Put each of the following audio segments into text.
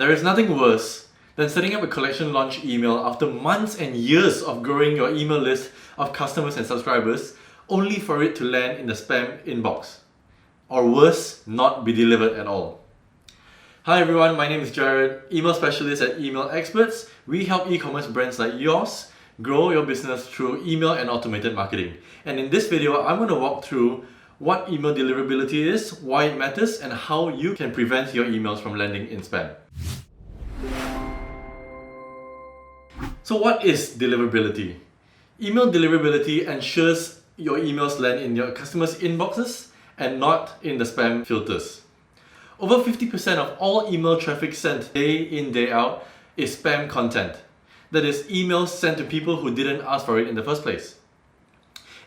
There is nothing worse than setting up a collection launch email after months and years of growing your email list of customers and subscribers, only for it to land in the spam inbox. Or worse, not be delivered at all. Hi everyone, my name is Jared, email specialist at Email Experts. We help e-commerce brands like yours grow your business through email and automated marketing. And in this video, I'm going to walk through what email deliverability is, why it matters, and how you can prevent your emails from landing in spam. So what is deliverability? Email deliverability ensures your emails land in your customers' inboxes and not in the spam filters. Over 50% of all email traffic sent day in, day out is spam content. That is, emails sent to people who didn't ask for it in the first place.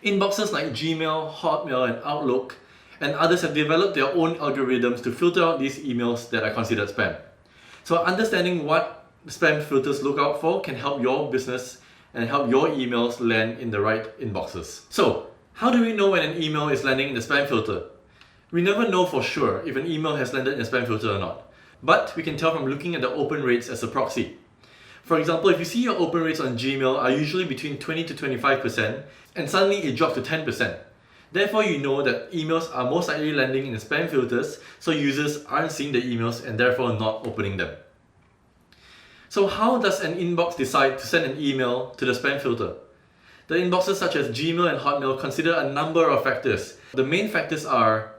Inboxes like Gmail, Hotmail, and Outlook and others have developed their own algorithms to filter out these emails that are considered spam. So understanding what spam filters look out for can help your business and help your emails land in the right inboxes. So, how do we know when an email is landing in the spam filter? We never know for sure if an email has landed in a spam filter or not, but we can tell from looking at the open rates as a proxy. For example, if you see your open rates on Gmail are usually between 20 to 25%, and suddenly it drops to 10%. Therefore, you know that emails are most likely landing in the spam filters, so users aren't seeing the emails and therefore not opening them. So how does an inbox decide to send an email to the spam filter? The inboxes such as Gmail and Hotmail consider a number of factors. The main factors are,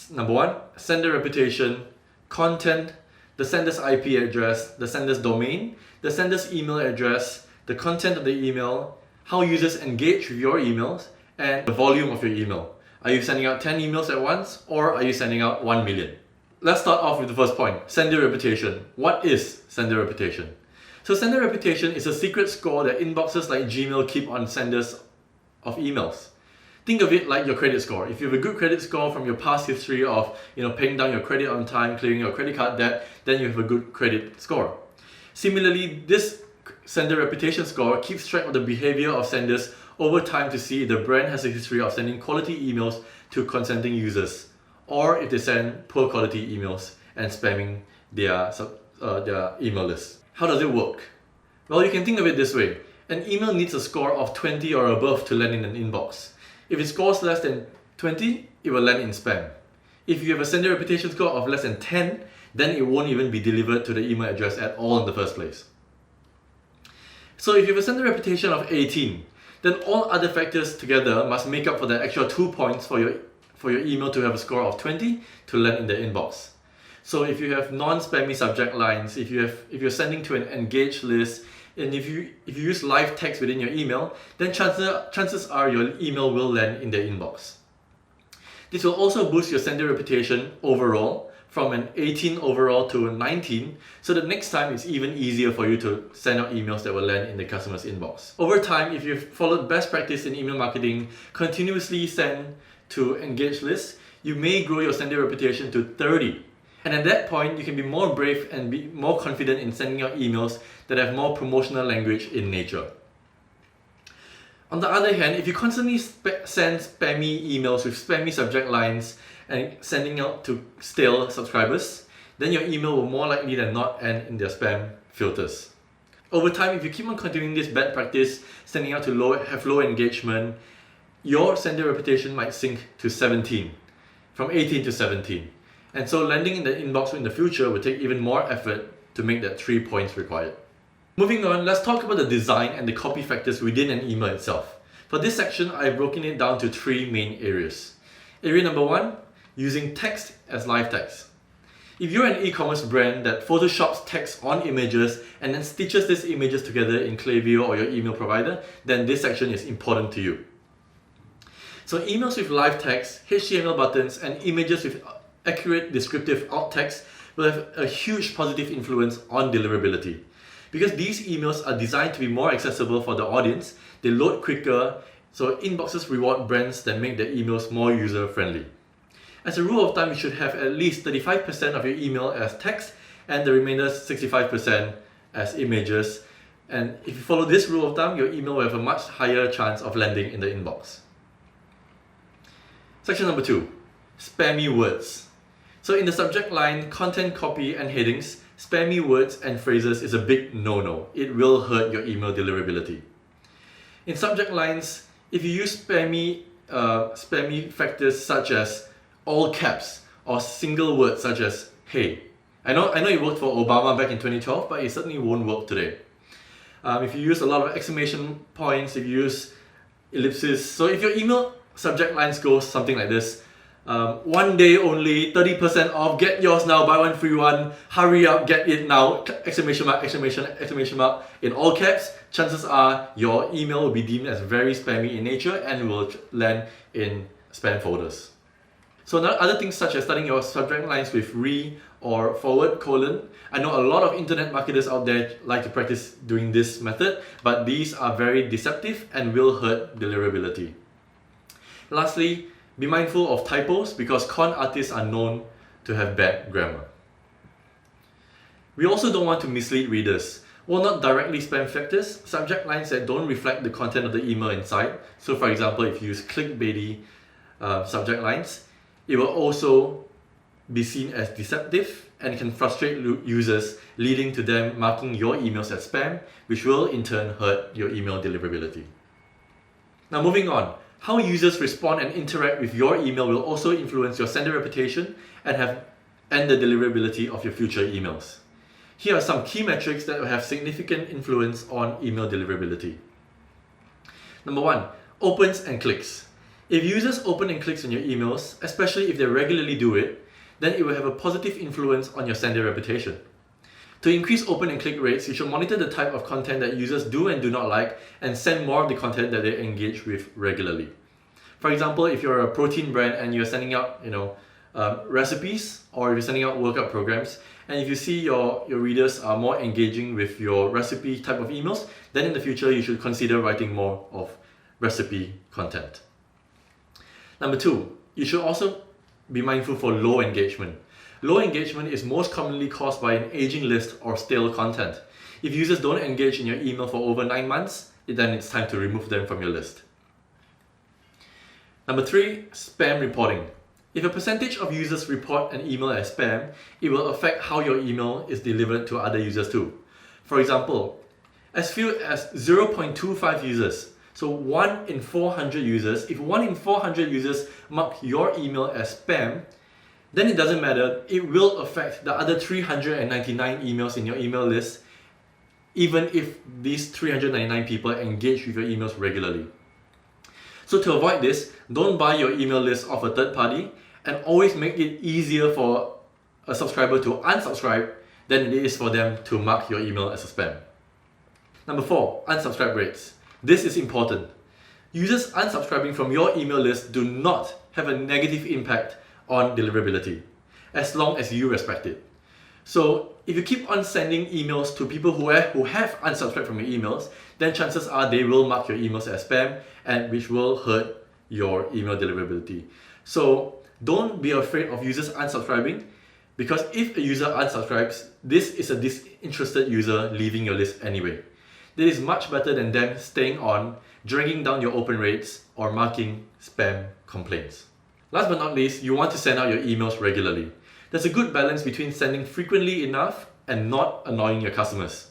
number one, sender reputation, content, the sender's IP address, the sender's domain, the sender's email address, the content of the email, how users engage with your emails, and the volume of your email. Are you sending out 10 emails at once, or are you sending out 1 million? Let's start off with the first point, sender reputation. What is sender reputation? So sender reputation is a secret score that inboxes like Gmail keep on senders of emails. Think of it like your credit score. If you have a good credit score from your past history of paying down your credit on time, clearing your credit card debt, then you have a good credit score. Similarly, this sender reputation score keeps track of the behavior of senders over time to see if the brand has a history of sending quality emails to consenting users, or if they send poor quality emails and spamming their email list. How does it work? Well, you can think of it this way. An email needs a score of 20 or above to land in an inbox. If it scores less than 20, it will land in spam. If you have a sender reputation score of less than 10, then it won't even be delivered to the email address at all in the first place. So if you have a sender reputation of 18, then all other factors together must make up for the extra 2 points for your email to have a score of 20 to land in the inbox. So if you have non-spammy subject lines, if you're sending to an engaged list, and if you use live text within your email, then chances are your email will land in the inbox. This will also boost your sender reputation overall from an 18 overall to a 19, so that next time it's even easier for you to send out emails that will land in the customer's inbox. Over time, if you've followed best practice in email marketing, continuously send to engaged lists, you may grow your sender reputation to 30. And at that point, you can be more brave and be more confident in sending out emails that have more promotional language in nature. On the other hand, if you constantly send spammy emails with spammy subject lines and sending out to stale subscribers, then your email will more likely than not end in their spam filters. Over time, if you keep on continuing this bad practice, sending out to have low engagement, your sender reputation might sink to 17, from 18 to 17. And so landing in the inbox in the future will take even more effort to make that 3 points required. Moving on, let's talk about the design and the copy factors within an email itself. For this section, I've broken it down to 3 main areas. Area number 1, using text as live text. If you're an e-commerce brand that photoshops text on images and then stitches these images together in Klaviyo or your email provider, then this section is important to you. So emails with live text, HTML buttons, and images with accurate descriptive alt text will have a huge positive influence on deliverability. Because these emails are designed to be more accessible for the audience, they load quicker, so inboxes reward brands that make their emails more user-friendly. As a rule of thumb, you should have at least 35% of your email as text and the remainder 65% as images. And if you follow this rule of thumb, your email will have a much higher chance of landing in the inbox. Section number 2, spammy words. So in the subject line, content, copy, and headings, spammy words and phrases is a big no-no. It will hurt your email deliverability. In subject lines, if you use spammy factors such as all caps or single words such as hey. I know it worked for Obama back in 2012, but it certainly won't work today. If you use a lot of exclamation points, if you use ellipses, so if your email subject lines go something like this, one day only, 30% off, get yours now, buy one free one, hurry up, get it now, exclamation mark, exclamation, exclamation mark, in all caps, chances are your email will be deemed as very spammy in nature and will land in spam folders. So other things such as starting your subject lines with re or forward colon. I know a lot of internet marketers out there like to practice doing this method, but these are very deceptive and will hurt deliverability. Lastly, be mindful of typos because con artists are known to have bad grammar. We also don't want to mislead readers. While not directly spam factors, subject lines that don't reflect the content of the email inside. So for example, if you use clickbaity subject lines, it will also be seen as deceptive and can frustrate users, leading to them marking your emails as spam, which will in turn hurt your email deliverability. Now moving on, how users respond and interact with your email will also influence your sender reputation and the deliverability of your future emails. Here are some key metrics that will have significant influence on email deliverability. Number 1, opens and clicks. If users open and clicks on your emails, especially if they regularly do it, then it will have a positive influence on your sender reputation. To increase open and click rates, you should monitor the type of content that users do and do not like and send more of the content that they engage with regularly. For example, if you're a protein brand and you're sending out recipes, or if you're sending out workout programs, and if you see your readers are more engaging with your recipe type of emails, then in the future you should consider writing more of recipe content. Number 2, you should also be mindful for low engagement. Low engagement is most commonly caused by an aging list or stale content. If users don't engage in your email for over 9 months, then it's time to remove them from your list. Number 3, spam reporting. If a percentage of users report an email as spam, it will affect how your email is delivered to other users too. For example, as few as 0.25 users, so 1 in 400 users, if 1 in 400 users mark your email as spam, then it doesn't matter, it will affect the other 399 emails in your email list, even if these 399 people engage with your emails regularly. So to avoid this, don't buy your email list off a third party and always make it easier for a subscriber to unsubscribe than it is for them to mark your email as a spam. Number 4, unsubscribe rates. This is important. Users unsubscribing from your email list do not have a negative impact on deliverability, as long as you respect it. So if you keep on sending emails to people who have unsubscribed from your emails, then chances are they will mark your emails as spam, and which will hurt your email deliverability. So don't be afraid of users unsubscribing, because if a user unsubscribes, this is a disinterested user leaving your list anyway. That is much better than them staying on, dragging down your open rates, or marking spam complaints. Last but not least, you want to send out your emails regularly. There's a good balance between sending frequently enough and not annoying your customers.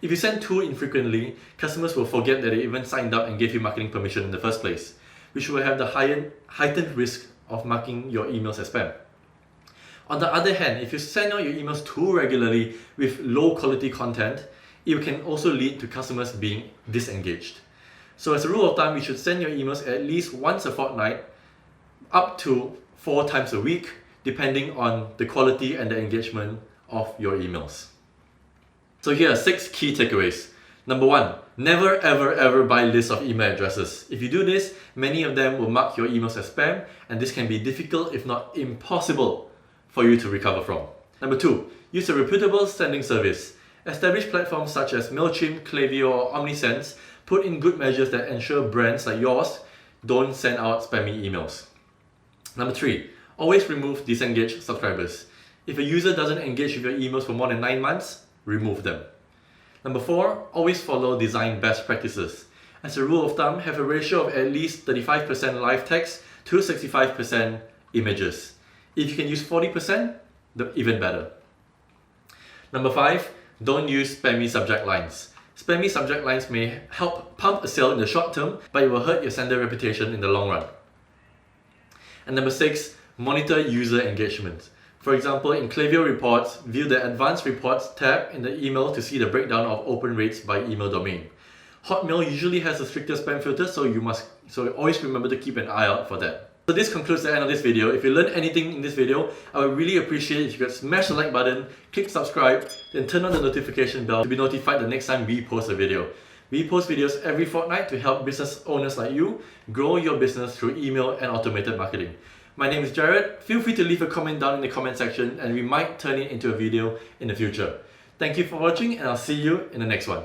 If you send too infrequently, customers will forget that they even signed up and gave you marketing permission in the first place, which will have the heightened risk of marking your emails as spam. On the other hand, if you send out your emails too regularly with low quality content, it can also lead to customers being disengaged. So as a rule of thumb, you should send your emails at least once a fortnight, up to 4 times a week, depending on the quality and the engagement of your emails. So here are 6 key takeaways. Number 1, never ever buy lists of email addresses. If you do this, many of them will mark your emails as spam, and this can be difficult, if not impossible, for you to recover from. Number 2, use a reputable sending service. Established platforms such as MailChimp, Klaviyo, or OmniSense put in good measures that ensure brands like yours don't send out spammy emails. Number 3, always remove disengaged subscribers. If a user doesn't engage with your emails for more than 9 months, remove them. Number 4, always follow design best practices. As a rule of thumb, have a ratio of at least 35% live text to 65% images. If you can use 40%, even better. Number 5, don't use spammy subject lines. Spammy subject lines may help pump a sale in the short term, but it will hurt your sender reputation in the long run. And number 6, monitor user engagement. For example, in Klaviyo reports, view the Advanced Reports tab in the email to see the breakdown of open rates by email domain. Hotmail usually has a stricter spam filter, so always remember to keep an eye out for that. So this concludes the end of this video. If you learned anything in this video, I would really appreciate it if you could smash the like button, click subscribe, then turn on the notification bell to be notified the next time we post a video. We post videos every fortnight to help business owners like you grow your business through email and automated marketing. My name is Jared. Feel free to leave a comment down in the comment section and we might turn it into a video in the future. Thank you for watching and I'll see you in the next one.